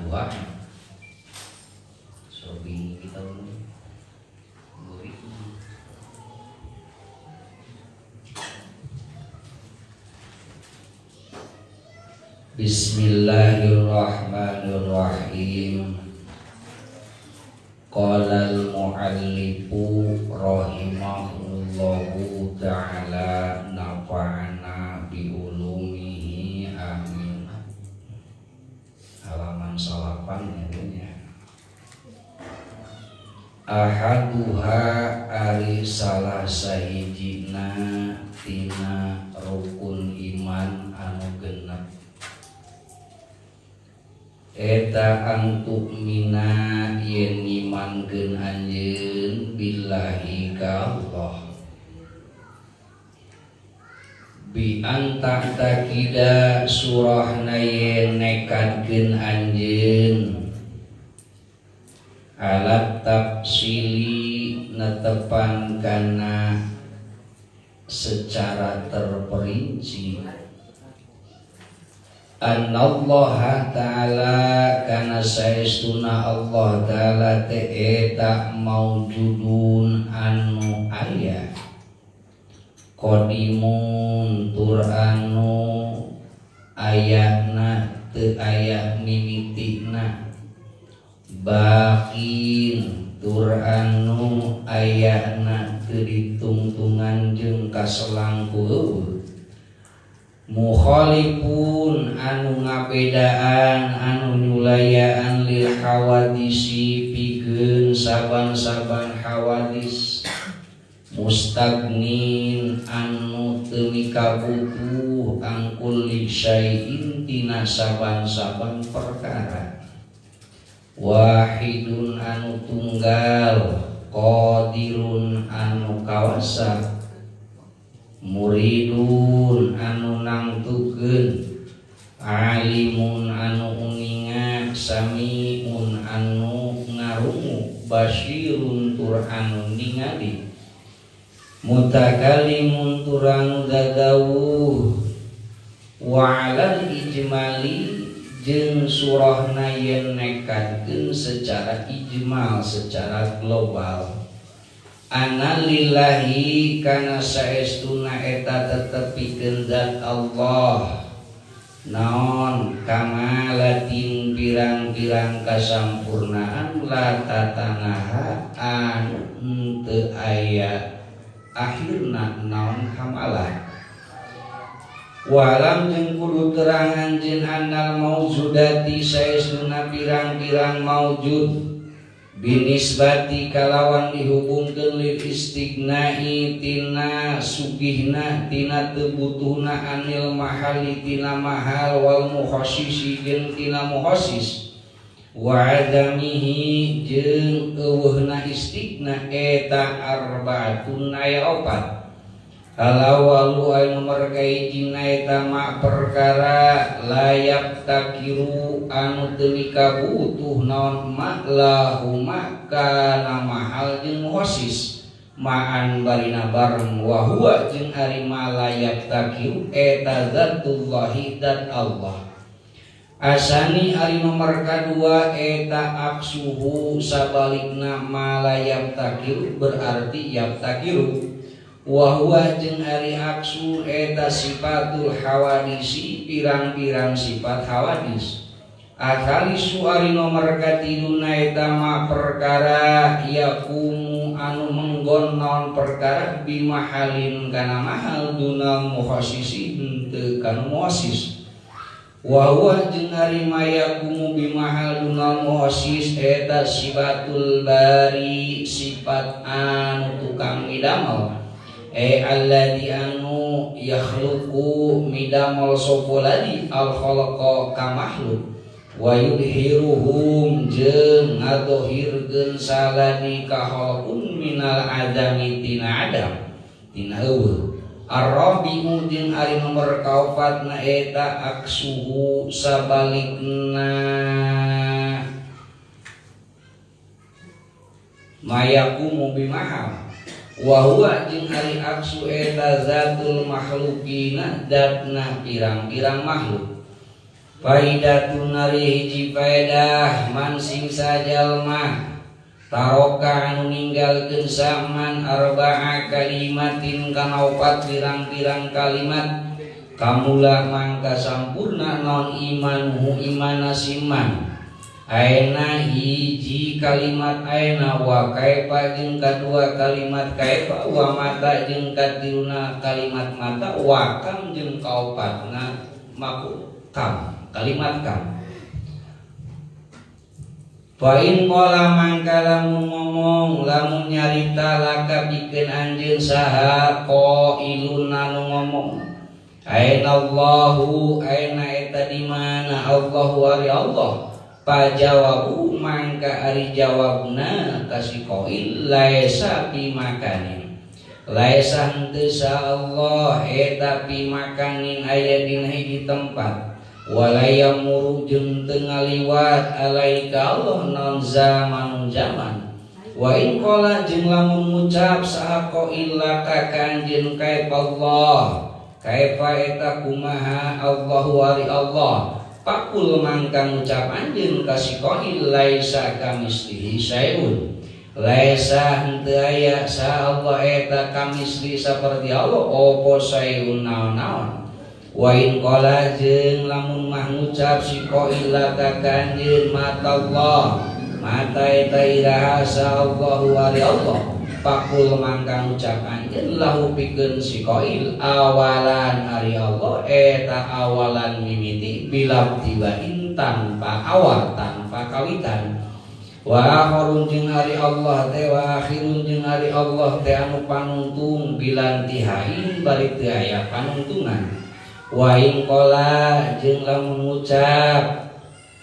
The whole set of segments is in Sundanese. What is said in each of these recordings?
dua sobi kita Bismillahirrahmanirrahim. Qala al-muallifu rahimahullahu ta'ala nafa'ana bi ulumihi amin. Halaman salapan ya. Ahaduha ari salah sahijina tina rukun iman anu genep eta antuk mina yen imankeun anjeun billahi ka Allah bi anta takida surahna yen nekadkeun anjeun alat tafsili netepan kana secara terperinci Anallaha ta'ala kana saestuna Allah ta'ala eta maujudun anu aya qadimun tur anu ayana teu aya mimitina baqin tur anu ayana teu ditungtungan jeung kaselangku mukhalifun anu ngabedaan anu nyulayaan lil hawadisi pikeun saban-saban hawadis mustagnin anu teu mikabutuh an kulli syai'in tina saban-saban perkara wahidun anu tunggal qadirun anu kawasa muridun anu nangtukeun alimun anu uninga samiun anu ngarungu basyirun tur anu ningali mutakallimun tur anu gagawuh wa alal ijmali jeung surahna yen nekadkeun secara ijmal secara global Analillahi kana saestuna eta tetepikeun zat Allah naon kamalatin pirang-pirang kasampurnaan la tatanaha anu teu aya akhirna naon hamalah walam jeung kudu terang anjeun annal maujudati saestuna pirang-pirang maujud binisbati kalawan dihubungkeun lil istighnai tina sugihna tina teu butuhna anil mahali tina mahal wal muhassisi jeung tina muhassis wa adamihi jeung eueuhna istighna eta arbaatun aya opat halawalu anu nomor kahijina eta ma perkara layak takiru anu teu mikabutuh naon ma lahu kana mahal jeung muhassis ma'an barina bareng wa huwa jeung ari ma layak takiru eta zatullahi zat Allah asani ari nomor kadua eta aksuhu sabalikna ma layak takiru berarti yak takiru wa huwa jeung ari aksu eta sifatul hawadisi pirang-pirang sifat hawadis akalisu ari nomor katiduna eta ma perkara yakumu anu menggon naon perkara bimahalin kana mahal dunal muhassisi henteu kana muhassis wa huwa jeung ari ma yakumu bimahal dunal muhassis eta sifatul bari sifat anu tukang midamel alladzi anu yakhluqu midamul sopoladi al khalaqa ka makhluk wa yudhiruhum jeung ngadohirkeun salani ka khalqun minal adami tina adam tina eueuh ar-rabi'u jeung ari nomor kaofatna eta aksuhu sabalikna mayakumu bimahal wa huwa jeung ari aksu eta zatul makhlukina datna pirang-pirang makhluk Faidatun nari hiji faedah man sing sajalma taroka anu ninggalkeun saman arba'a kalimatin kana opat pirang-pirang kalimat kamula mangka sampurna non imanhu imana siman aina hiji kalimat aina wa kaifa jeung kadua kalimat kaifa wa mata jeung katiuna kalimat mata wa kam jeung kaopatna maku kam kalimat kam. Fa in qala mangka lamun ngomong lamun nyarita laka pikeun anjeun saha qailun anu ngomong aina Allahu aina eta di mana Allahu ari Allah pajawabu mangka ari jawabna kasih qail laisa bi makanin laisa henteu sa Allah eta bi makanin aya dina hiji tempat walayamuru jeung teu ngaliwat alaika Allah non zaman wa in qala jeung lamun ngucap saha qail laka kanjeun kaifa Allah kaifa eta kumaha Allahu ari Allah pakul mangka ngucap anjeun kasih qail laisa kamislihi syai'un laisa henteu aya sa Allah eta kamisli saperti Allah opo syai'un naon-naon. Wa in qala jeung lamun mah ngucap si qail laka kanjeun mata Allah mata eta iraha sa Allahu ari Allah pakul mangka ngucap anjeun lahu pikeun si qail awalan ari Allah eta awalan mimiti bila tibain tanpa awal tanpa kawitan wa akhirun jeung ari Allah teh wa akhirun jeung ari Allah teh anu panungtung bilantihain bari teu aya panungtungan. Wa in qala jeung lamun ngucap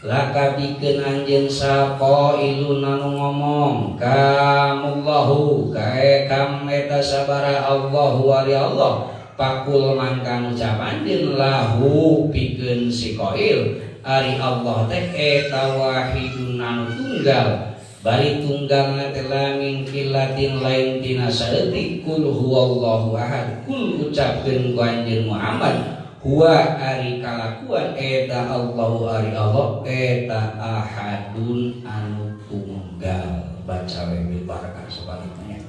laka pikeun anjeun saqa ilun anu ngomong kamullahu kae kam eta sabara Allahu ari Allah pakul mangka ngucap anjeun lahu pikeun si qail ari Allah teh eta wahidun anu tunggal bari tunggalna teh lamin kilatin lain tina saeutik kul huwallahu ahad kul ucapkeun ku anjeun Muhammad huwa ari kalakuan eta Allahu ari Allah eta ahadun anu tunggal baca we barakah sebaliknya.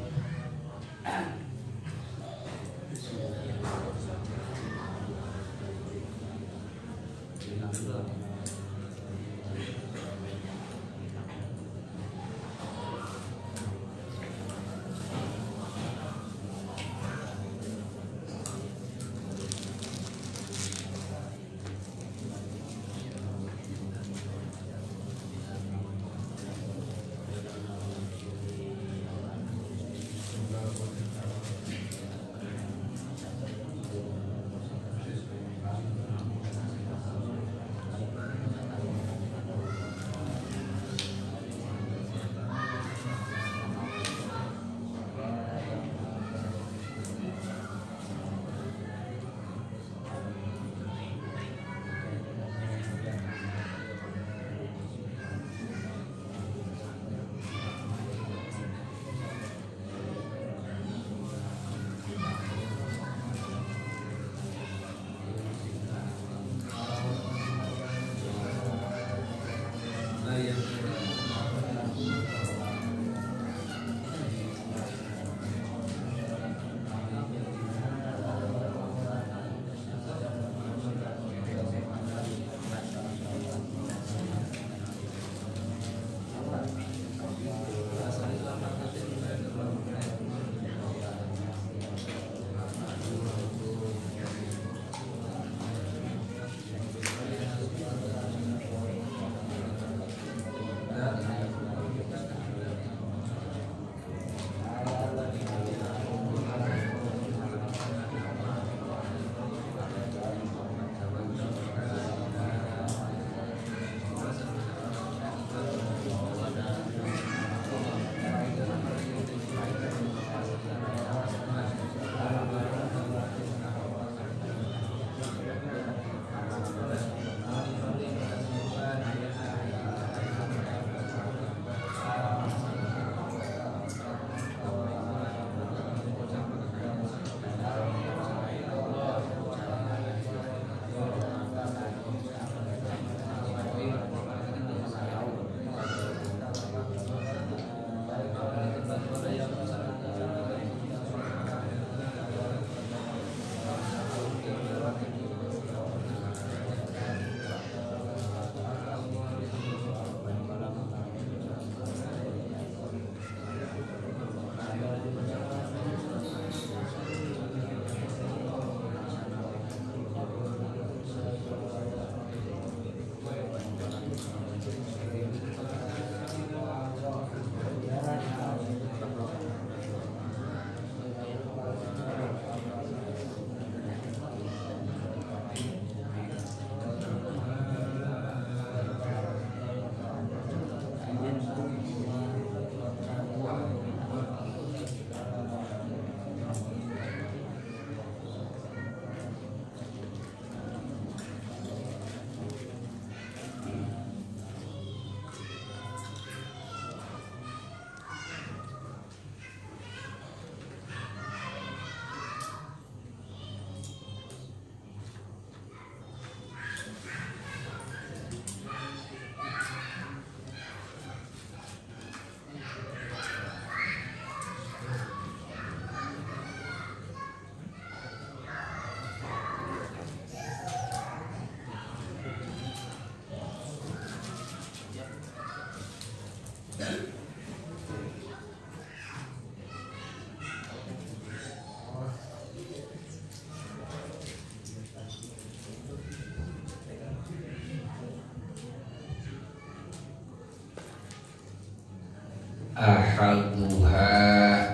ahaduha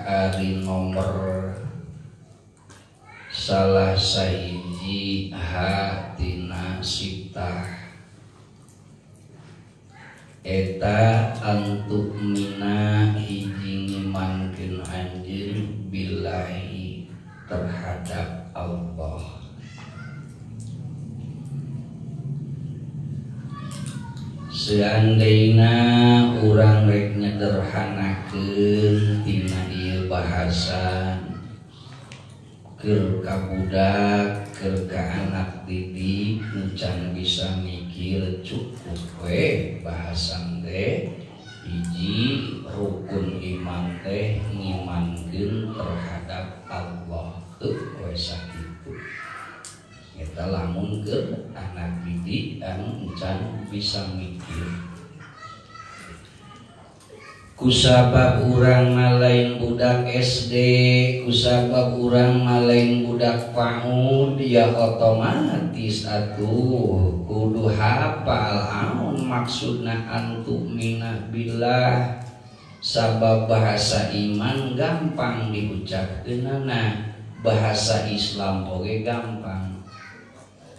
ari nomor salah sahiji hatina sitah eta antuk mina hiji ngimankeun anjeun billahi terhadap Allah. Seandaina urang rek nyederhanakeun tina ieu bahasan keur ka budak, keur ka anak didik nu can bisa mikir cukup we bahasan teh hiji rukun iman teh ngimankeun terhadap Allah teu we sakitu. Eta lamun keur anak didik anu can bisa mikir. Kusabab urang malain budak SD, kusabab urang malain budak PAUD, ya otomatis atuh kudu hafal amun maksudna antuk minah billah. Sabab bahasa iman gampang diucapkeunana, bahasa Islam oge gampang.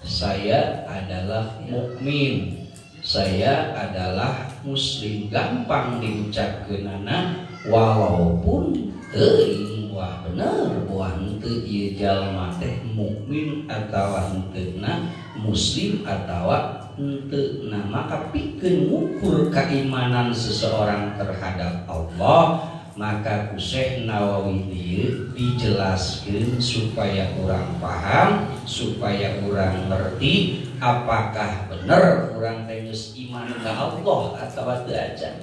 Saya adalah mukmin, saya adalah muslim, gampang diucapkeunana walaupun teuing wah bener wah henteu ieu jalma teh mukmin atawa henteuna, muslim atawa henteuna. Maka pikeun ngukur keimanan seseorang terhadap Allah, maka ku Syekh Nawawi dieu dijelaskeun supaya urang paham, supaya urang ngerti apakah bener urang teh geus iman ka Allah atawa teu acan.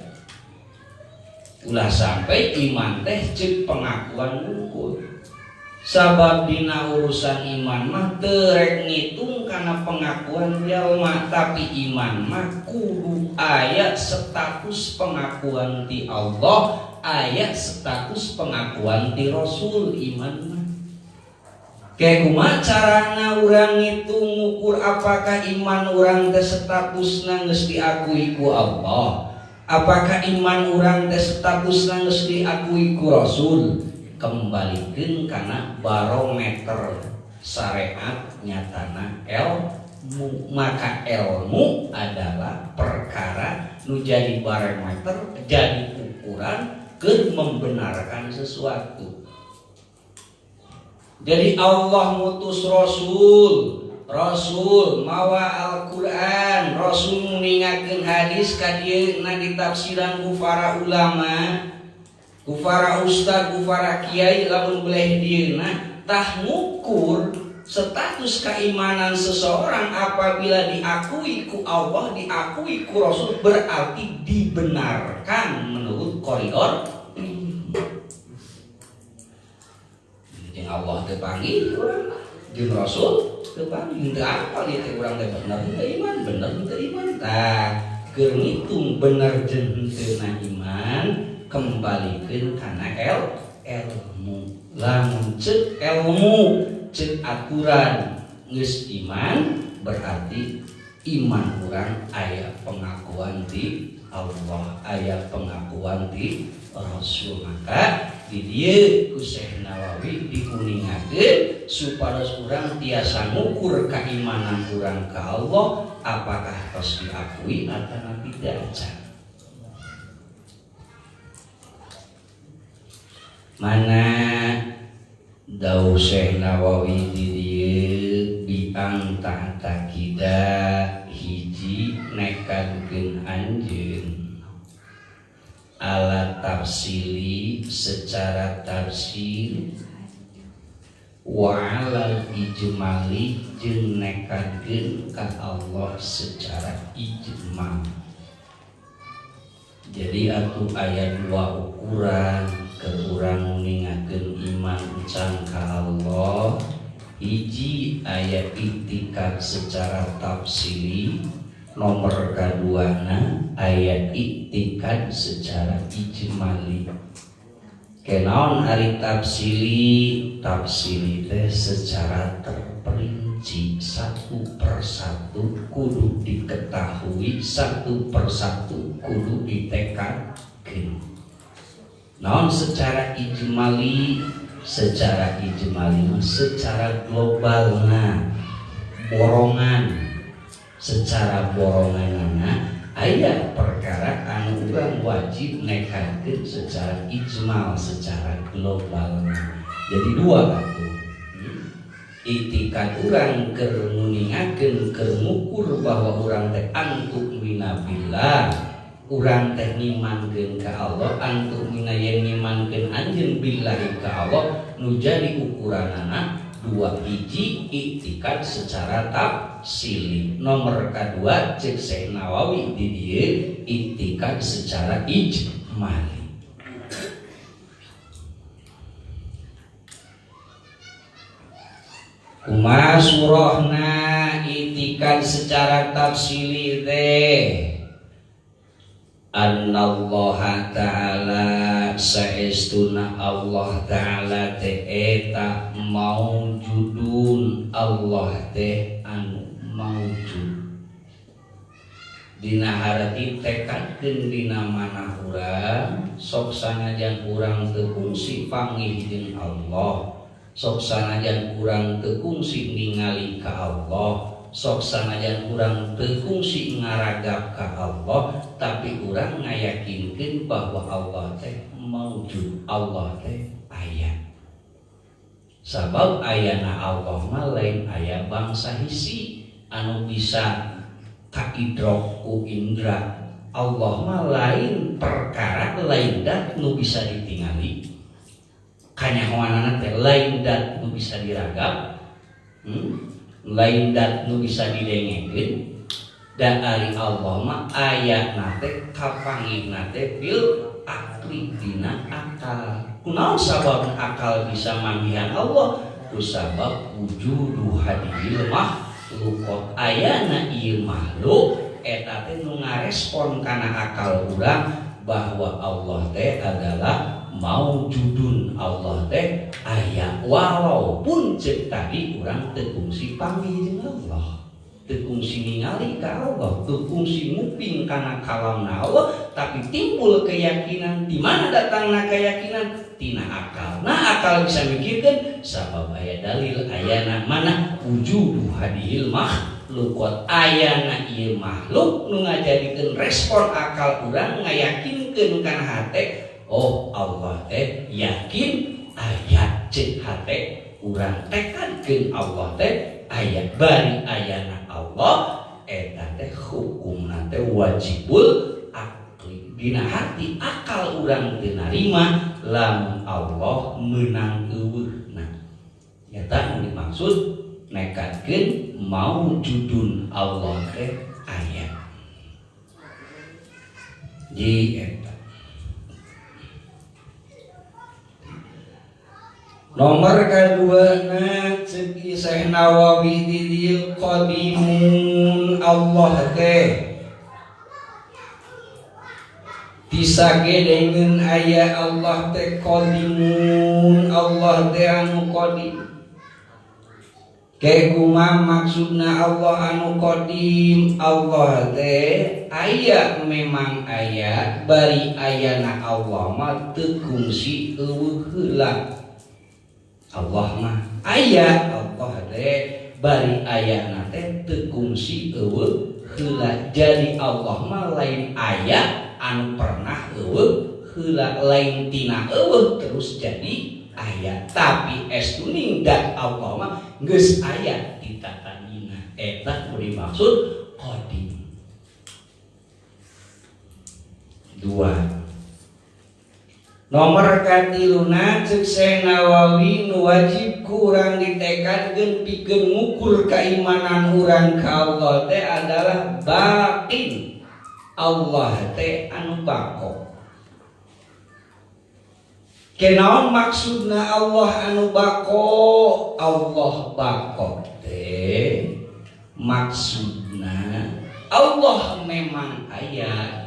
Ulah sampai iman teh ceuk pengakuan unggul. Sabab dina urusan iman mah teu rek ngitung kana pengakuan jalma, tapi iman mah kudu aya status pengakuan ti Allah, aya status pengakuan ti Rasul. Iman mah kayak kumaha carana urang ngitung ngukur apakah iman urang teh statusna geus diakui ku Allah, apakah iman urang teh statusna geus diakui ku Rasul. Kembalikeun kana barometer syariat nyatana ilmu. Maka ilmu adalah perkara nu jadi barometer, jadi ukuran keur membenarkan sesuatu. Jadi Allah mutus Rasul mawa Al-Quran, Rasul ningakeun hadis ka dieu na ditafsiran ku para ulama, ku para ustad, ku para kiai, lamun beleh dieuna tah ngukur status keimanan seseorang apabila diakui ku Allah, diakui ku Rasul, berarti dibenarkan menurut koridor. Jeung Allah teu panggil urang, jeung Rasul teu panggil, teu apal ieu teh urang teh bener teu iman, bener teu iman. Tah keur ngitung bener jeung henteu iman, kembalikeun kana ilmu. Lamun ceuk ilmu, ceuk aturan geus iman, berarti iman urang aya pengakuan ti Allah, aya pengakuan ti Rasul. Maka di dieu ku Syekh Nawawi dikuningakeun supados urang tiasa ngukur keimanan urang ka Allah apakah tos diakui atawa tidak. Mana dawu Syekh Nawawi di dieu biang takida hiji nekadkeun anjeun ala tafsili secara tafsir wa ala ijmali jeung nekadkeun ka Allah secara ijmal. Jadi atuh aya dua ukuran keur urang ningakeun iman can ka Allah. Hiji aya iktikad secara tafsili, nomor kaduana aya iktikad secara ijmali. Kenaon ari tafsili? Tafsili teh secara terperinci, satu persatu kudu diketahui, satu persatu kudu ditekadkeun. naon secara ijmali, secara globalna borongan, secara boronganana aya perkara anu urang wajib nekatkeun secara ijmal, secara globalna. Jadi dua atuh. Iktikad urang keur nguningakeun, keur ngukur bahwa urang teh antuk minabillah, urang teh ngimankeun ka Allah, antuk minayen ngimankeun anjeun billahi ka Allah, nu jadi ukuranana dua. Hiji iktikad secara tafsili, nomor kedua cek Syekh Nawawi di dieu iktikad secara ijmali. Kumaha surahna iktikad secara tafsili teh? Annallaha ta'ala saestuna Allah ta'ala teh eta maujudun, Allah teh anu maujud. Dina harati tekadkeun dina manah urang sok sanajan urang teu kungsi panggih jeung Allah, sok sanajan urang teu kungsi ningali ka Allah, sok sanajan urang teu kungsi ngaragap ka Allah, tapi urang ngayakinkeun bahwa Allah teh maujud, Allah teh aya. Sabab ayana Allah mah lain aya bangsa hisi anu bisa kaidrok ku indra. Allah mah lain perkara, lain dat nu bisa ditingali, kanyahoanana teh lain dat nu bisa diragap, lain dat nu bisa didengekeun. Dan ari Allah mah ayatna teh kapanggihna teh bil akli dina akal. Kunaon sabab akal bisa manggihan Allah? Kusabab wujudu hadil makhluk, ayana ieu makhluk eta teh nu ngarespon kana akal urang bahwa Allah teh adalah maujudun, Allah teh aya, walaupun cek tadi urang teu kungsi panggih jeung Allah, teu kungsi ningali ka Allah, teu kungsi nguping kana kalamna Allah, tapi timbul keyakinan. Di mana datangna keyakinan? Tina akal. Nah, akal bisa mikirkeun sabab aya dalil ayana mana wujudu hadil makhluk, ayana ieu makhluk nu ngajadikeun respon akal urang ngayakinkeun kana hate, oh Allah teh yakin aya, cek hate urang tekadkeun Allah teh aya. Bari ayana Allah eta teh hukumna teh wajibul akli, dina hati akal urang teu narima lamun Allah meunang eueuhna. Eta nu dimaksud nekatkeun maujudun, Allah teh aya. Ji eta nomor kaduana cek Syekh Nawawi di dieu qadimun, Allah teh disagedengeun aya Allah teh qadimun, Allah teh anu qadim. Ke kumaha maksudna Allah anu qadim? Allah teh aya, memang aya, bari ayana Allah mah teu kungsi eueuh heula. Allah mah aya, Allah teh bari ayana teh teu kungsi eueuh heula. Jadi Allah mah lain aya anu pernah eueuh heula, lain tina eueuh terus jadi aya. Tapi estuning dat Allah mah geus aya di tatanina, eta nu dimaksud qadim. Dua. Nomor katiluna cek Syekh Nawawi nu wajib kurang ditekadkeun pikeun ngukur keimanan urang ka Allah teh adalah baqin, Allah teh anu baqo. Kenaon maksudna Allah anu baqo? Allah baqo teh maksudna Allah memang aya,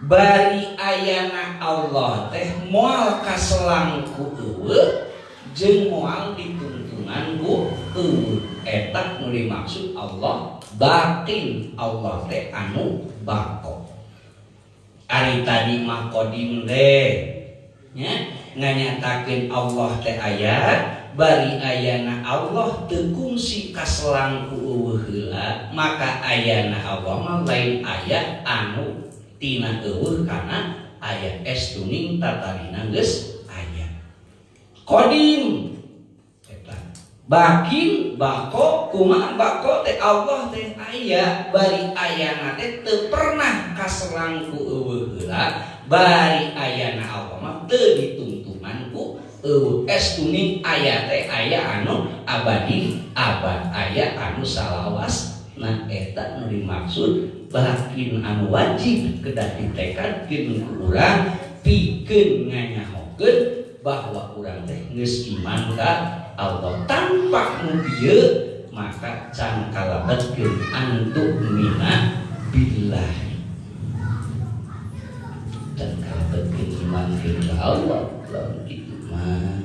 bari ayana Allah teh moal kaselang ku eueuh jeung moal dituntunan ku eueuh. Eta nu dimaksud Allah baqin, Allah teh anu baqo. Ari tadi mah qadim teh nya nganyatakeun Allah teh aya bari ayana Allah teu kungsi kaselang ku eueuh heula maka ayana Allah mah lain aya anu tina eueuh kana aya estuning tatarina geus aya qadim eta bakin bako kumaha bako teh Allah teh aya bari ayana teh teu pernah kaselang ku eueuh heula bari ayana Allah mah teu dituntungan ku estuning aya teh aya anu abadi abad aya anu salawas nah eta nu dimaksud bakin anu wajib kedah ditekadkeun ku urang pikeun nganyahokeun bahwa urang teh geus iman ka Allah tanpa nu dieu maka can kalebetkeun antuk mina billahi dan kalebetkeun iman ka Allah lawan kitu mah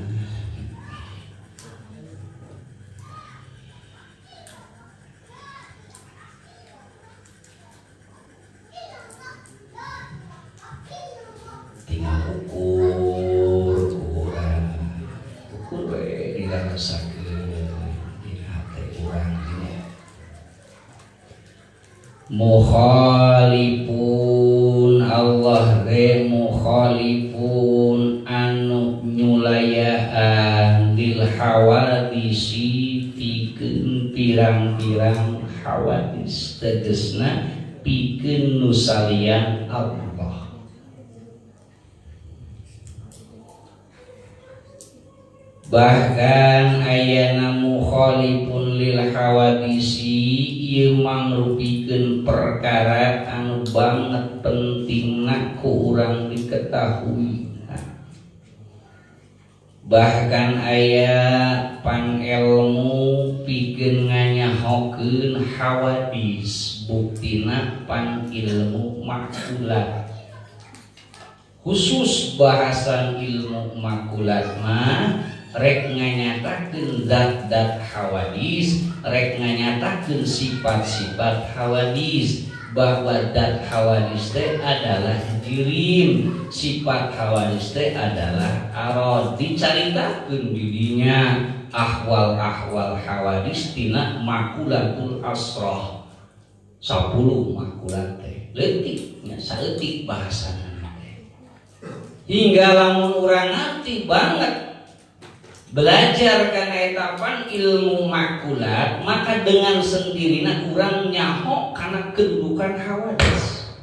tinggal ukur we dirasakeun di hati urang nya mukhalifun Allah re mukhalifun anu nyulayaan lil hawadisi pikeun pirang-pirang hawadis tegesna pikeun nu salian Allah bahkan ayana mukhalifun lil hawadisi ieu mangrupikeun perkara anu banget pentingna ku urang diketahui bahkan aya panelmu pikeun nganyahokeun hawadis buktina pan ilmu makulat khusus bahasan ilmu makulat mah rek nganyatakeun zat-zat hawadis rek nganyatakeun sifat-sifat hawadis bahwa zat hawadis teh adalah jirim sifat hawadis teh adalah arad dicaritakeun dirinya ahwal-ahwal hawadis tina makulatul asrah 10 makulat teh leutik nya saeutik bahasana teh hingga lamun urang ngarti banget belajar karena etapan ilmu makulat maka dengan sendirinya urang nyaho karena kedudukan hawadis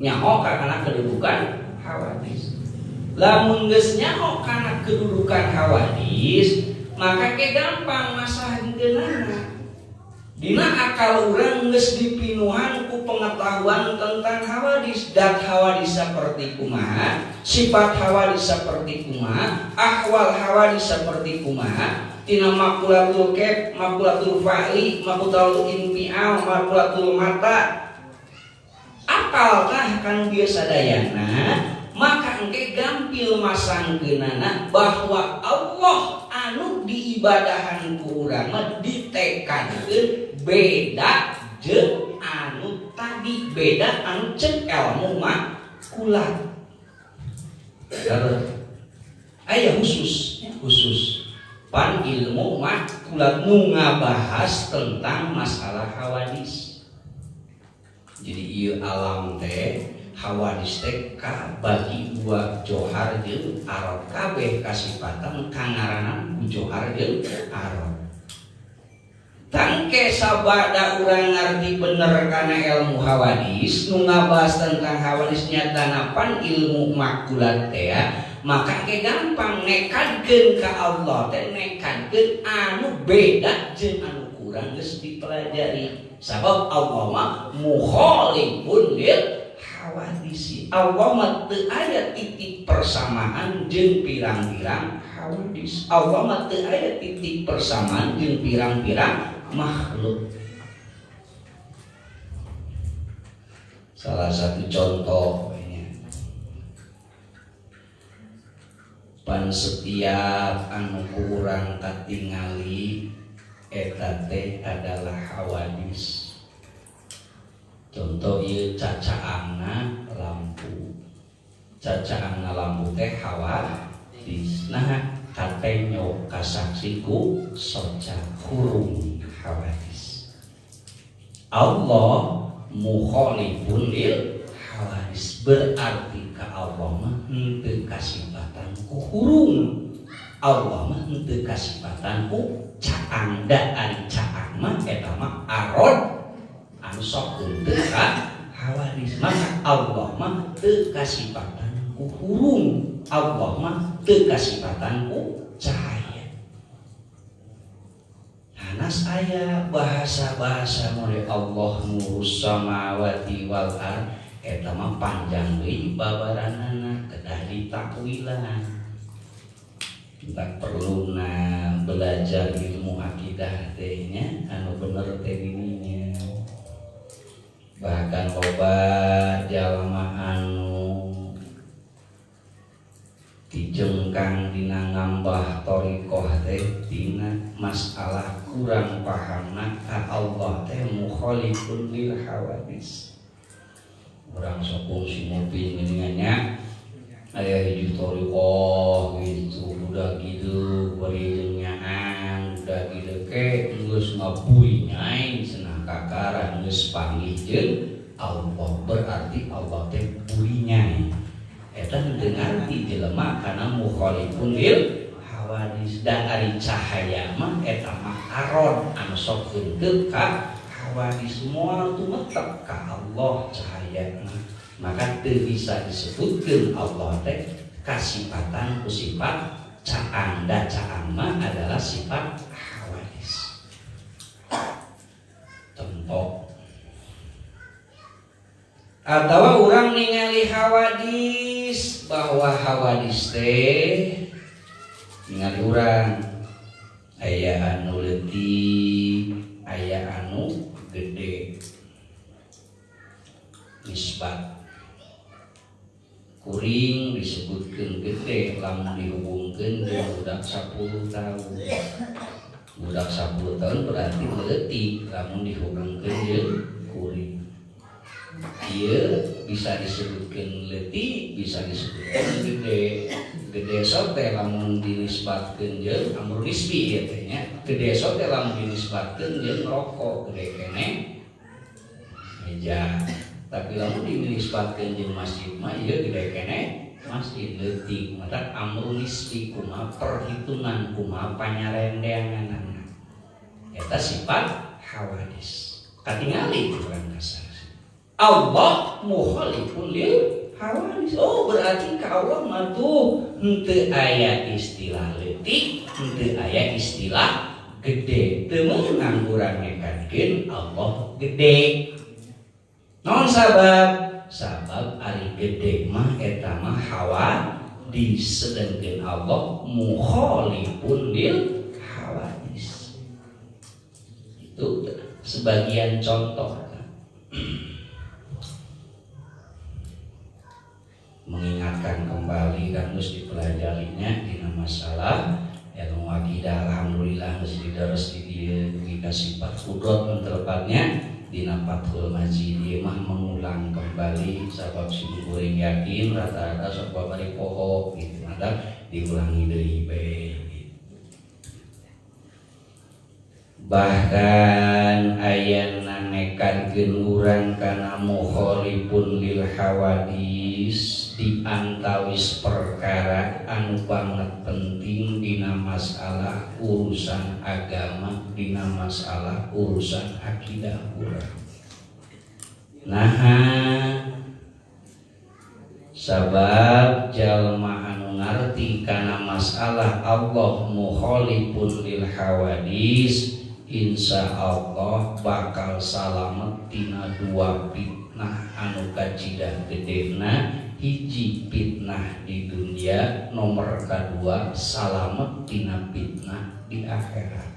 nyaho karena kedudukan hawadis lamun geus nyaho karena kedudukan hawadis maka ke gampang masalah geunana dina akal urang geus dipinuhan ku pengetahuan tentang hawadis dat hawadis saperti kumaha sifat hawadis saperti kumaha ahwal hawadis saperti kumaha tina makulatul kep makulatul fa'li makulatul infial makulatul mata apalkah kan biasa dayana maka engke gampil masangkeunana bahwa Allah anu diibadahan ku urang mah ditekadkeun beda jeung anu tadi beda anu ceuk ilmu makulat aya khusus pan ilmu makulat nu ngabahas tentang masalah hawadis jadi ieu alam teh hawadis teh kabagi dua johar jeung arad kabeh kasifatan kangaranan ku johar jeung arad tangke sabada urang ngarti bener kana ilmu hawadis nu ngabahas tentang hawadis nyatana pan ilmu makulat teh maka ke gampang nekadkeun ka Allah teh nekadkeun anu beda jeung anu kurang geus dipelajari sabab Allah mah mukhalifun lil hawadisi Allah mah teu aya titik persamaan jeung pirang-pirang hawadis Allah mah teu aya titik persamaan jeung pirang-pirang makhluk salah satu contoh pan setiap anu kurang katingali eta teh adalah hawadis contoh contoh ieu cacaangna lampu. Cacaangna lampu teh hawadis. Nah, katenyo kasaksiku soca hurung hawadis. Allah mukhalifun lil hawadis, berarti ka Allah mah henteu kasibatan ku hurung. Allah mah henteu kasibatan ku caang. Da ari caang mah eta mah arod anu sok henteu ka hawadis. Maka Allah mah teu kasibatan ku hurung. Allah mah teu kasibatan ku cahaya. Hanas aya bahasa-bahasa mulai Allah nurus samawati wal ard eta mah panjang deui babaranana kedah ditakwilan. Tak perlu belajar ilmu akidah tehnya anu bener teh dininya. Bahkan loba jalma anu dijengkang dina ngambah thariqah teh dina masalah kurang pahamna ka Allah teh mukhalifun lil hawadis. Urang sokong simupin geuningannya aya hiji thariqah gitu budak kitu bari nyaan budak kitu ke geus ngabui nyai cenah kakara geus panggih jeung Allah, berarti Allah teh buri nyai. Eta teu ngarti jelema kana mukhalifun lil hawadis. Da ari cahaya mah eta mah arod anu sok henteu ka hawadis, moal tumetek ka Allah cahayana. Maka teu bisa disebutkeun Allah teh kasifatan ku sifat caang. Da caang mah adalah sifat hawadis. Contoh atawa urang ningali hawadis bahwa hawadis teh ningali urang aya anu leutik aya anu gede nisbat kuring disebutkeun gede lamun dihubungkeun jeung budak 10 tahun. Budak 10 tahun berarti leutik lamun dihubungkeun jeung kuring. Ieu bisa disebutkeun leutik, bisa disebutkeun gede. Gede sok teh lamun dinisbatkeun jeung amrun nisbi ieu teh nya. Gede sok teh lamun dinisbatkeun jeung rokok gede keneh meja. Tapi lamun dinisbatkeun jeung masjid mah ieu gede keneh masjid leutik. Mata amrun nisbi kumaha perhitungan kumaha panyarendeanganna. Eta sifat hawadis. Katingali urang kasar. Allah mukhalifun lil hawadis. Oh berarti ka Allah mah tuh henteu aya istilah leutik, henteu aya istilah gede. Teu meunang urang nekatkeun Allah gede. Non sabab ari gede mah eta mah hawadis, sedengkeun Allah mukhalifun lil hawadis. Itu sebagian contoh. Mengingatkan kembali kan harus dipelajarinya dina masalah ilmu akidah. Alhamdulillah geus didaros di dieu kita sifat qudrat mentepatnya dina Fathul Majid. Ieu mah mengulang kembali sabab simkuring yakin rata-rata sok babari poho gitu. Maka diulangi deui bae. Bahkan ayana nekatkeun urang kana mukhalifun lil hawadis diantawis perkara anu banget penting dina masalah urusan agama, dina masalah urusan akidah urang. Nah, sabab jalma anu ngarti kana masalah Allah mukhalifun lil hawadis insya Allah bakal salamet tina dua fitnah anu kacidah gedena. Hiji fitnah di dunia, nomor kedua salamet tina fitnah di akhirat.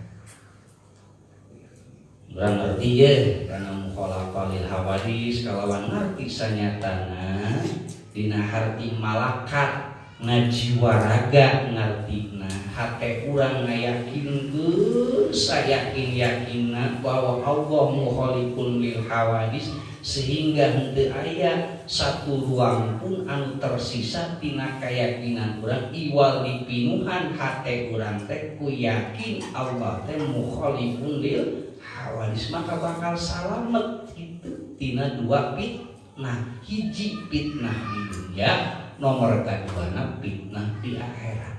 Urang ngerti ya kana mukhalafah lil hawadis kalawan ngarti sanyatana dina harti malakat ngajiwaraga ngartina hate urang ngayakinkeun sayakin-yakinna bahwa Allah mukhalifun lil hawadis sehingga henteu aya satu ruang pun anu tersisa tina keyakinan urang iwal dipinuhan hate urang teh ku yakin Allah teh mukhalifun lil hawadis maka bakal salamet gitu tina dua fitnah hiji fitnah di dunia nomor kedua fitnah di akhirat.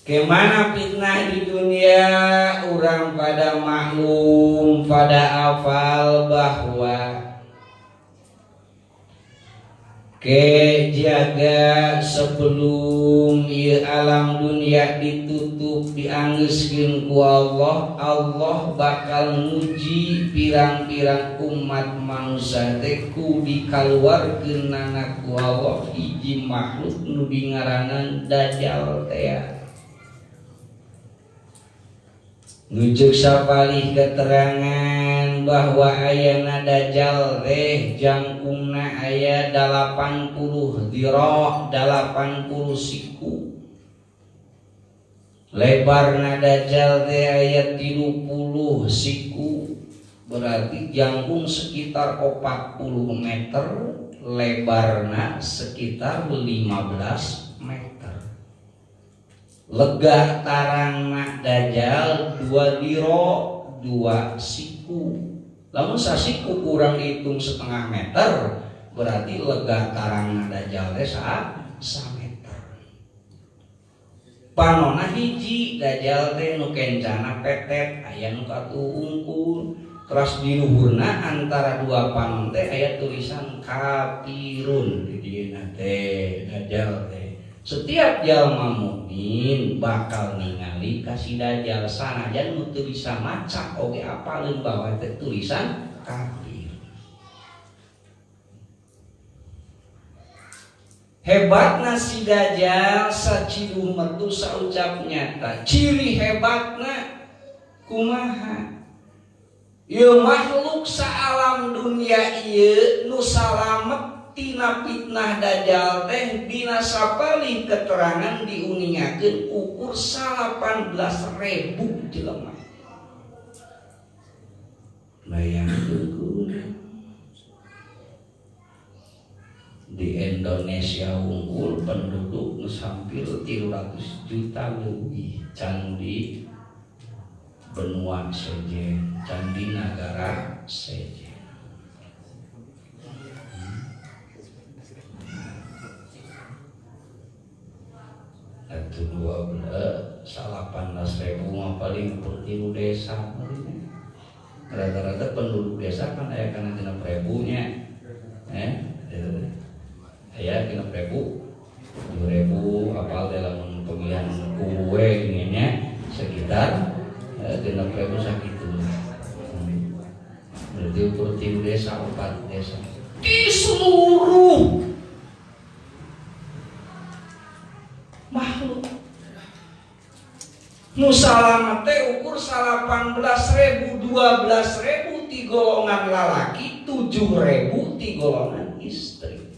Kemana fitnah di dunia orang pada maklum pada hafal bahwa kejaga sebelum alam dunia ditutup dianggeuskeun ku Allah, Allah bakal nguji pirang-pirang umat manusia teh ku dikaluarkeunana ku Allah hiji makhluk nu dingaranan Dajjal teh. Nujuk sapalih keterangan bahwa ayana Dajjal teh jangkungna aya 80 dira 80 siku. Lebarna Dajjal teh aya 30 siku. Berarti jangkung sekitar 40 meter, lebarna sekitar 15 meter. Lega tarangna Dajjal 2 diro 2 siku. Lamun sasiku kurang hitung setengah meter berarti lega tarangna Dajjal teh sa meter. Panonna hiji Dajjal teh nu kencana petet aya nu katuungkul. Terus di luhurna antara dua panon teh aya tulisan kafirun di dieuna teh Dajjal teh. Setiap jalma mukmin bakal ningali ka si Dajjal sanajan nu teu bisa maca oge apaleun bahwa teh tulisan kafir. Hebatna si Dajjal sacidu mertu saucap nyata. Ciri hebatna kumaha? Ieu makhluk saalam dunia ieu nu salamet tina fitnah Dajjal teh dina sapalih keterangan diuningakeun ukur 18.000 jelema. Bayangkeun di Indonesia unggul penduduk nu hampir 300 juta lebih can di benua sejen, can di negara sejen. Itu 18.000 mah paling pertilu desa. Rata-rata penduduk desa kan aya kana 6.000-nya. Aya 6.000, 7.000 apal dalam pemilihan kue gini nya sekitar 6.000 sakitu. Berarti pertilu desa 4 desa. Di seluruh makhluk nu salamet teh ukur 18.000, 12.000 ti golongan lalaki, 7.000 ti golongan istri.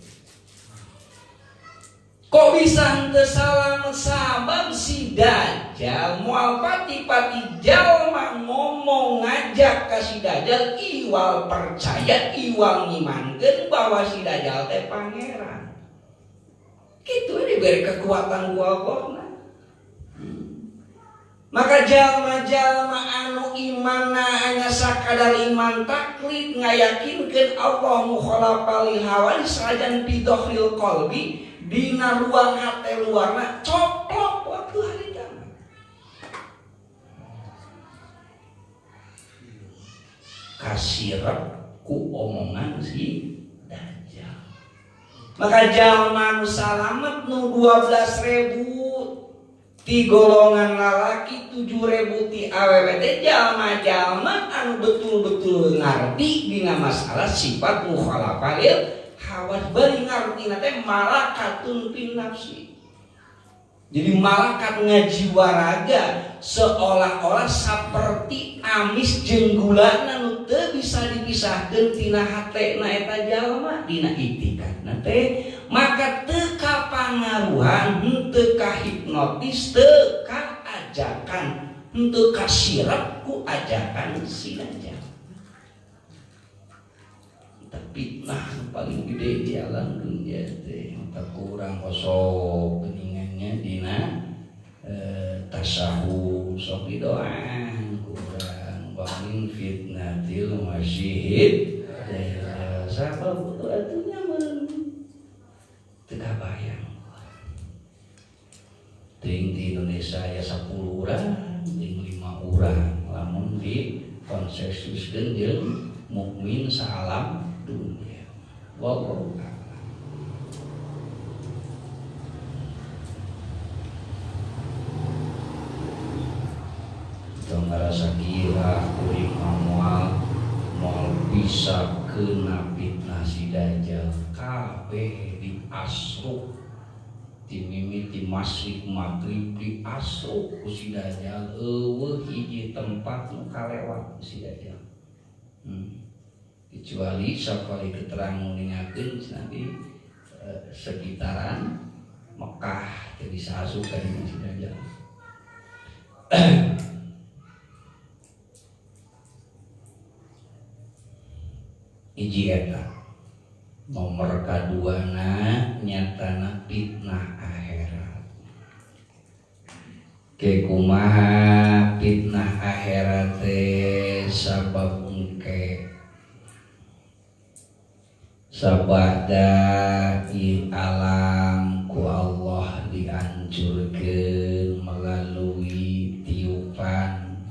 Kok bisa henteu salamet sabab si Dajjal moal pati-pati jalma ngomong ngajak ka si Dajjal iwal percaya iwal ngimankeun bahwa si Dajjal teh pangeran. Itu diberi kekuatan ku Allah. Maka jalma-jalma anu imanna hanya sakadar iman taklid ngayakinkeun Allah mukhalafal lil hawadis sajan bidhil qalbi dina ruang hate luarna coplok waktu hari kiamat. Kasirep ku omongan si Dajjal. Maka jalma nu salamet nu 12.000 ti golongan lalaki, 7.000 ti awewe teh jalma-jalma anu betul-betul ngarti dina masalah sifat mukhalafah lil hawas bari ngartina teh malakatun fin nafsi. Jadi malakat ngajiwaraga seolah-olah seperti amis jeung gulana nu teu bisa dipisahkeun tina hatena eta jalma dina itikadna teh maka teka pangaruhan, teka hipnotis, teka ajakan, teka sirap ku ajakan si dajjal. Tapi nah paling gede di alam dunia teh tak kurang kosong geningannya dina tasawuf sok didoaan kurang bangun fitnatil masyhid siapa butuh atuh nyaman teu kabayang ting di Indonesia ya 10 urang ting 5 urang lamun di konsensuskeun jeung mukmin saalam dunia. Wallahu a'lam. Tong ngarasa kira kuring moal bisa kena fitnah si dajjal kabeh di asruk ti mimiti masrik magrib di asruk ku si dajjal eueuh hiji tempat nu kalewat si dajjal. Kecuali sakali keterangan ningakeun nanti sekitaran Mekah teu bisa asup ka di si dajjal. Hiji eta nomor kaduana nyatana fitnah akhirat. Ke kumaha fitnah akhirat teh sabab engke sabada di alam ku Allah dihancurkeun melalui tiupan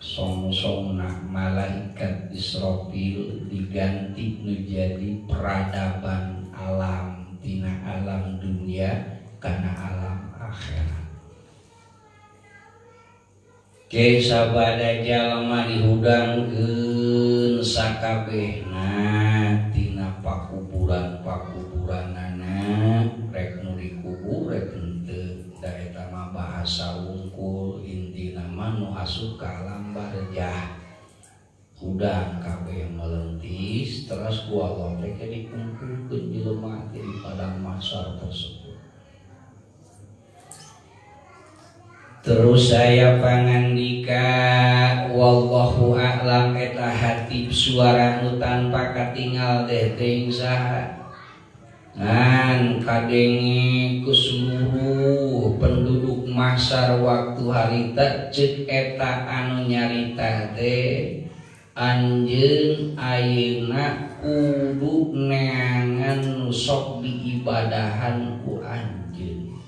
song-songna malaikat Israfil diganti menjadi peradaban alam tina alam dunia kana alam akhirat. Ke sabada jalma dihudangkeun sakabehna tina pakuburan-pakuburanana rek nu dikubur rek henteu da eta mah bahasa wungkul intina mah nu asup ka alam barzah. Hudang kabeh melentis terus ku Allah teh dikumpulkeun jelema di padang mahsyar tersebut. Terus saya pangandika wallahu a'lam eta hatib suara nu tanpa katingal teh teuing saha ngan kadenge ku seluruh penduduk mahsyar waktu harita ceuk eta anu nyarita teh anjeun ayeuna kudu neangan nu sok diibadahan ku anjeun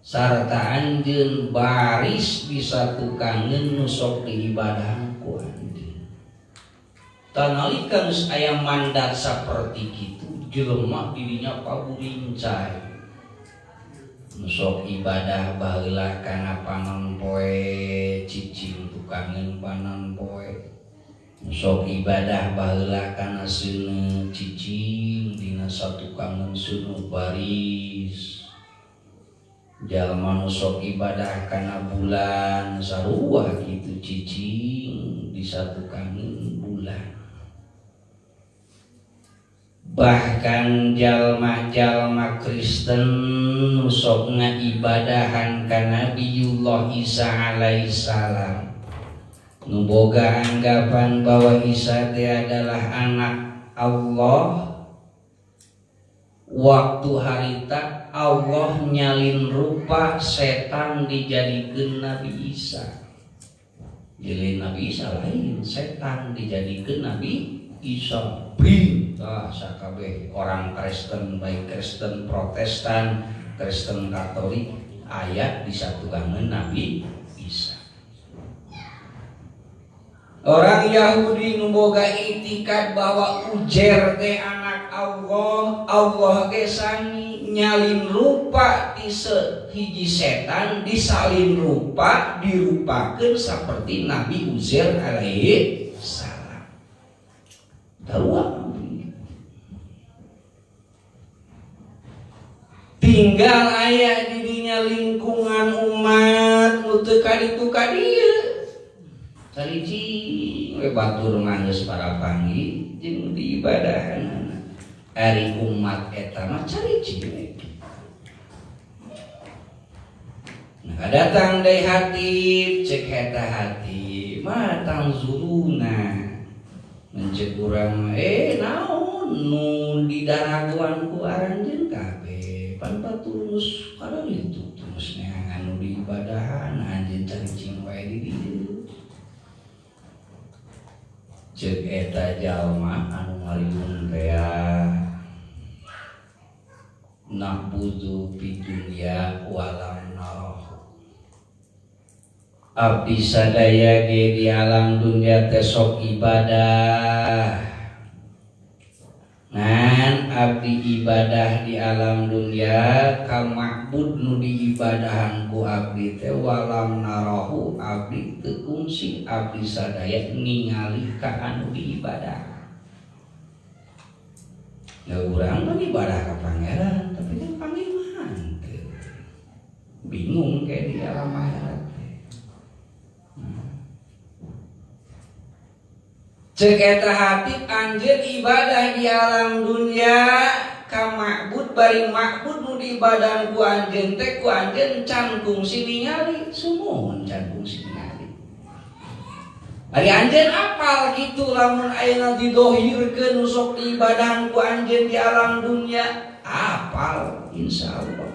sarta anjeun baris disatukangeun nu sok diibadahan ku anjeun. Tanalika geus aya mandat saperti kitu jelema dirinya paburincai nu sok ibadah baheula kana panon poe cicing tukangeun panon poe nu sok ibadah baheula kana seuneu cicing dina satukangeun seuneu baris jalma nu sok ibadah kana bulan sarua kitu cicing disatukangeun bulan. Bahkan jalma-jalma Kristen nu sok ngaibadahan ka Nabiullah Isa alaihissalam nu boga anggapan bahwa Isa teh adalah anak Allah. Waktu harita Allah nyalin rupa setan dijadikeun Nabi Isa. Jadi Nabi Isa lain, setan dijadikeun Nabi Isa. Sakabeh orang Kristen baik Kristen Protestan, Kristen Katolik ayat disatukankeun Nabi Isa. Orang Yahudi nu boga itikad bahwa Uzair teh anak Allah, Allah ge sami nyalin rupa ti hiji setan disalin rupa dirupakeun saperti Nabi Uzair alaihi salam. Tahu tinggal aya dirinya lingkungan umat nu teu kaditu ka dieu sariji we batur manggeus para panggih jeung diibadahanna ari umat eta mah cari cilik. Nah datang dari hati cek eta hati matang zuluna mencek urang naon nu di daraguan ku aranjeun kabeh pan paturus kada itu terus anu di ibadahan anjeun cari cing wae di dieu cek eta jalma anu ngaliwung teh na'budu fi dunya walam narah abdi sadaya ge di alam dunia teh sok ibadah ngan abdi ibadah di alam dunia ka ma'bud nu diibadahan ku abdi teh walam narahu abdi teu kungsi abdi sadaya ningali ka anu diibadah. Ya urang mah ibadah ka pangeran tapi kan pangeran teu bingung kayak di alam akhirat. Cek eta hati anjeun ibadah di alam dunia ka ma'bud bari ma'bud nu diibadah ku anjeun teh ku anjeun can kungsi ningali sumuhun can kungsi ningali. Ari anjeun apal kitu lamun ayeuna didohirkeun nu sok diibadahan ku anjeun di alam dunia apal insyaallah.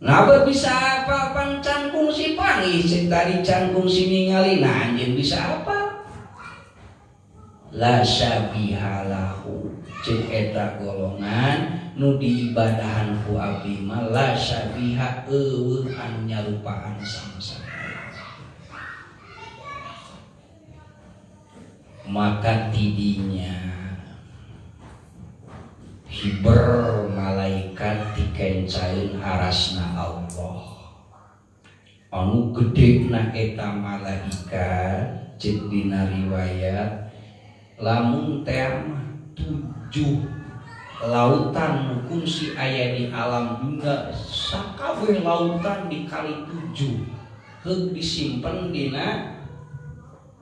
Nah bisa apal pan can kungsi panggih cek tadi can kungsi ningali nah anjeun bisa apal. La syabihalahu cek eta golongan nu diibadahan ku abdi mah la syabiha eueuh anu nyarupaan sama-sama. Maka tidinya hiber malaikat dikencaeun arasna Allah anu gedena eta malaikat cek dina riwayat lamun teh mah 7 lautan nu kungsi aya di alam dunia sakabeh lautan dikali 7 heug disimpen dina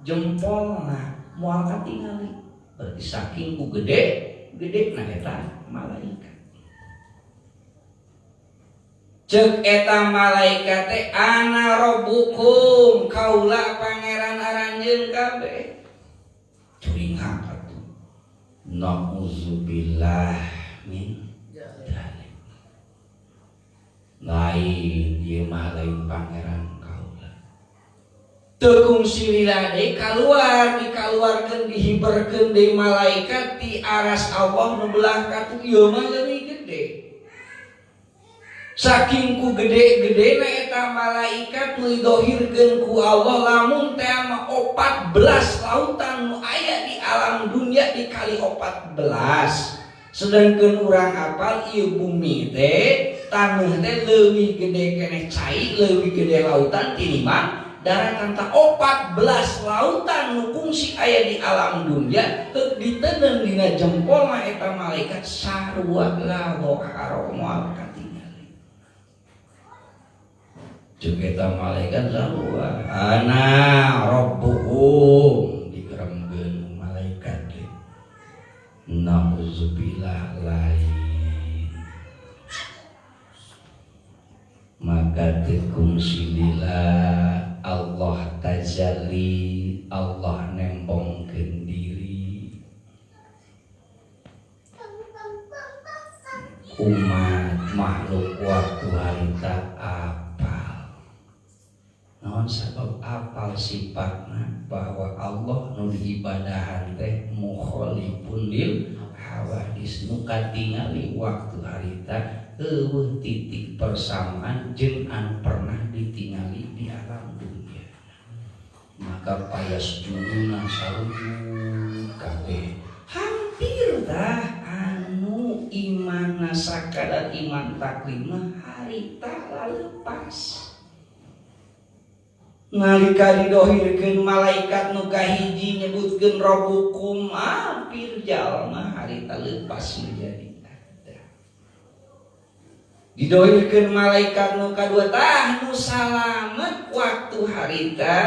jempolna moal katingali berarti saking ku gede-gede na eta malaikat. Cek eta malaikat teh ana rabbukum kaula pangeran aranjeun kabeh. Curing atuh. Nauzubillah min dzalik. Lain ieu mah lain pangeran tekung silila deui kaluar dikaluarkeun dihiberkeun deui malaikat di aras Allah nu belah katu ieu mah leuwih gede. Saking ku gede-gedena eta malaikat nu didohirkeun ku Allah lamun teh mah 14 lautan nu aya di alam dunia dikali 14. Sedangkeun urang apal ieu bumi teh taneuh teh leuwih gede keneh cai leuwih gede lautan tinimbang daratan tak 14 lautan nu kungsi aya di alam dunia teu diteuneuh dina jempol mah eta malaikat sarua lago karo moal katingali. Ceuk eta malaikat sarua ana rabbuhum digeremkeun malaikat teh. Nauzubillah lain. Maka tekung silila Allah tajalli Allah nembongkeun diri umat makhluk waktu harita apal naon sabab apal sifatna bahwa Allah nu diibadahan teh mukhalifun lil hawadis nu katingali waktu harita eueuh titik persamaan jeung anu pernah ditingali di alam dunia. Maka payas juduna sarujud kabeh hampir tah anu iman sakadar iman taklid mah harita lalepas nalika didohirkeun malaikat nu kahiji nyebutkeun rabbukum hampir jalma harita leupas menjadi didohirkeun malaikat nu kadua tah nu salamet waktu harita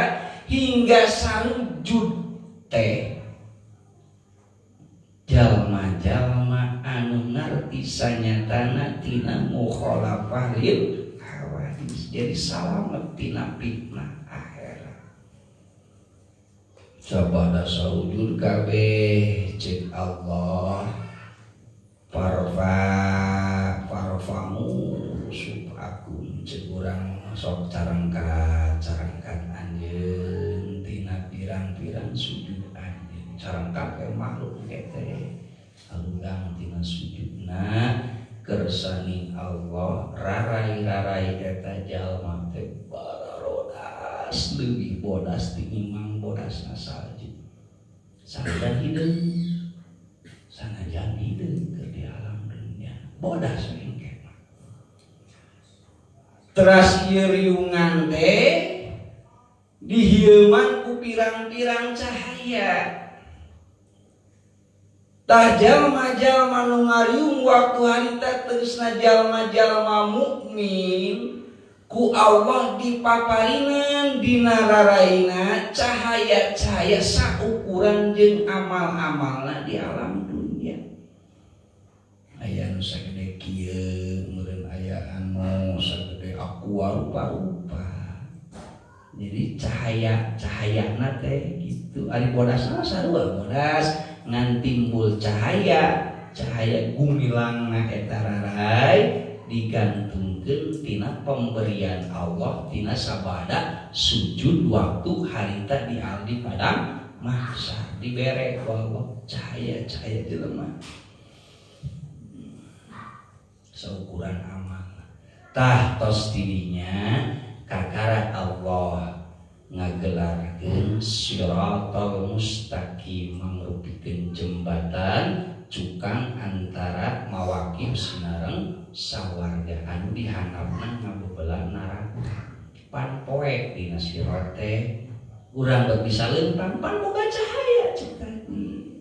hingga sarujud teh jalma-jalma anu sanyatana tina mukhalafah lil hawadis. Jadi salamet tina fitnah akhirat. Sabada saujud kabeh cek Allah parfamu subakun cek urang sok carangkan anjeun tina pirang-pirang sujud anjeun carangkan ke makhluk kete alurang tina sujudna kersani Allah rarai-rarai eta jalma teh bararodas leuwih bodas tinimbang bodasna salju sanajan hideung keur di alam dunia bodas mengke teras ieu riungan teh dihieuman ku pirang-pirang cahaya tah jalma-jalma nu ngariung waktu harita teusna jalma-jalma mukmin ku Allah dipaparinan dina raraina cahaya-cahaya saukuran jeung amal-amalna di alam dunia. Aya nu sagede kieu meureun aya anu sagede aqua rupa-rupa. Jadi cahayana teh gitu. Ari bodasna sarua bodas ngan timbul cahaya gumilangna eta rarai digantungkeun tina pemberian Allah tina sabada sujud waktu harita di padang mahsyar dibere ku Allah cahaya jelema seukuran amal tah tos tidinya kakara Allah ngagelarkeun siratal mustaqim mangrupikeun jembatan cukang antara mawakib sinareng sawarga anu dihandapna ngabebelah neraka pan poek dina sirat teh urang teu bisa leumpang pan boga cahaya cek tadi.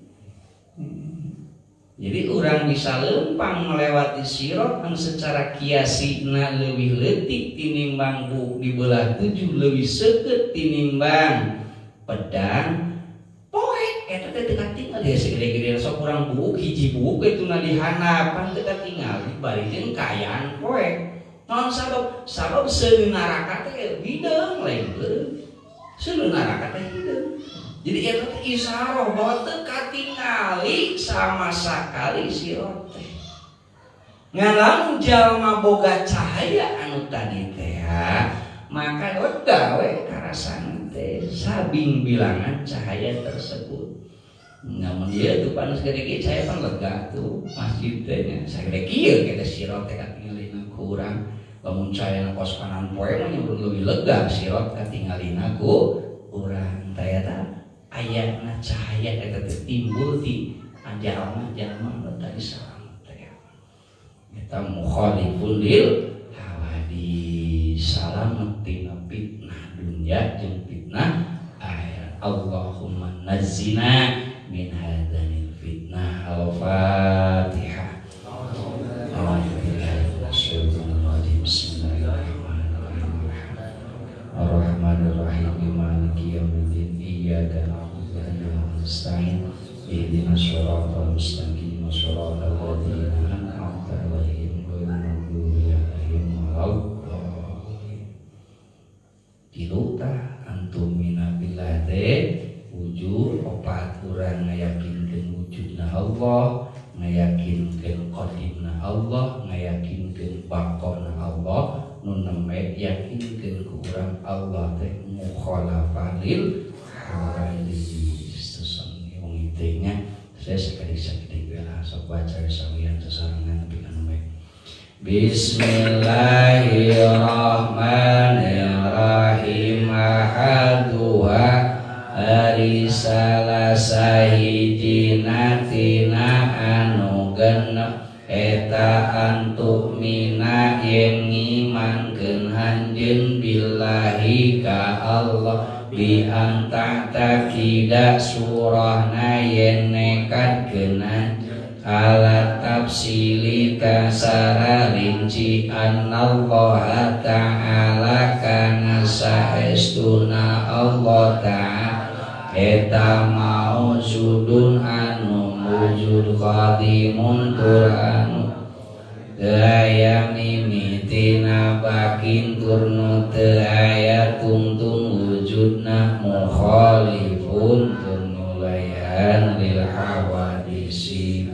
Jadi urang bisa leumpang melewati sirat anu secara kiasina leuwih leutik tinimbang buk di belah 7 leuwih seukeut tinimbang pedang poek eta teh teu katingal ya segede-gede sok urang buk hiji buk etuna dihanapan teu katingal bari jeung kaayaan poek. Naon sabab seueur neraka teh bideung lain beureum. Seueur neraka teh hideung. Jadi eta teh isyarah bahwa teu katingali sama sakali sirat teh. Ngan lamun jalma boga cahaya anu tadi teh maka gawe karasana teh sabing bilangan cahaya tersebut. Namun dia tuh panas gede cahaya pan lega tuh masjid teh nya sagede kieu kita sirat teh katingalina ku urang. Lamun cahaya kos kanan poe mah leuwih lega sirat katingalina ku urang teh eta ayatna cahaya eta teh timbul di jalma-jalma nu tadi salamet teh eta mukhalifun lil hawadis salamet tina fitnah dunya jeung fitnah akhirat. Allahumma nazzina min hadzanil fitnah. Al-Fatihah. Ar-Rahmanir-Rahim Maliki yaumiddin iyyaka na'budu wa iyyaka nasta'in ihdinas siratal mustaqim siratal ladzina an'amta 'alaihim ghairil maghdubi 'alaihim waladdallin. Tiluta antum minabillah wujud opat urang ngayakinkeun wujudna Allah, ngayakinkeun qadimna Allah, ngayakinkeun baqona Allah, nu nembe yakinkeun ku urang Allah teh mukhalafah lil hawadis. Terus wong itenya saya sakadi bela sok baca sawian sasarangan tapi kan baik. Bismillahirrahmanirrahim. Ahaduha ari salah sahijina tina anu genep eta antuk mina yen ngimangkeun hanjeun billahi ka Allah bi anta takida surahna yen nekatkeun ala tafsili kasara rinci anallaha ta'ala kana saestuna Allah ta'ala eta maujudun anu wujud qadimun tur anu teu aya mimitina bakin turnu teu aya tungtung wujudna mukhalifun turnulayan lil hawadisi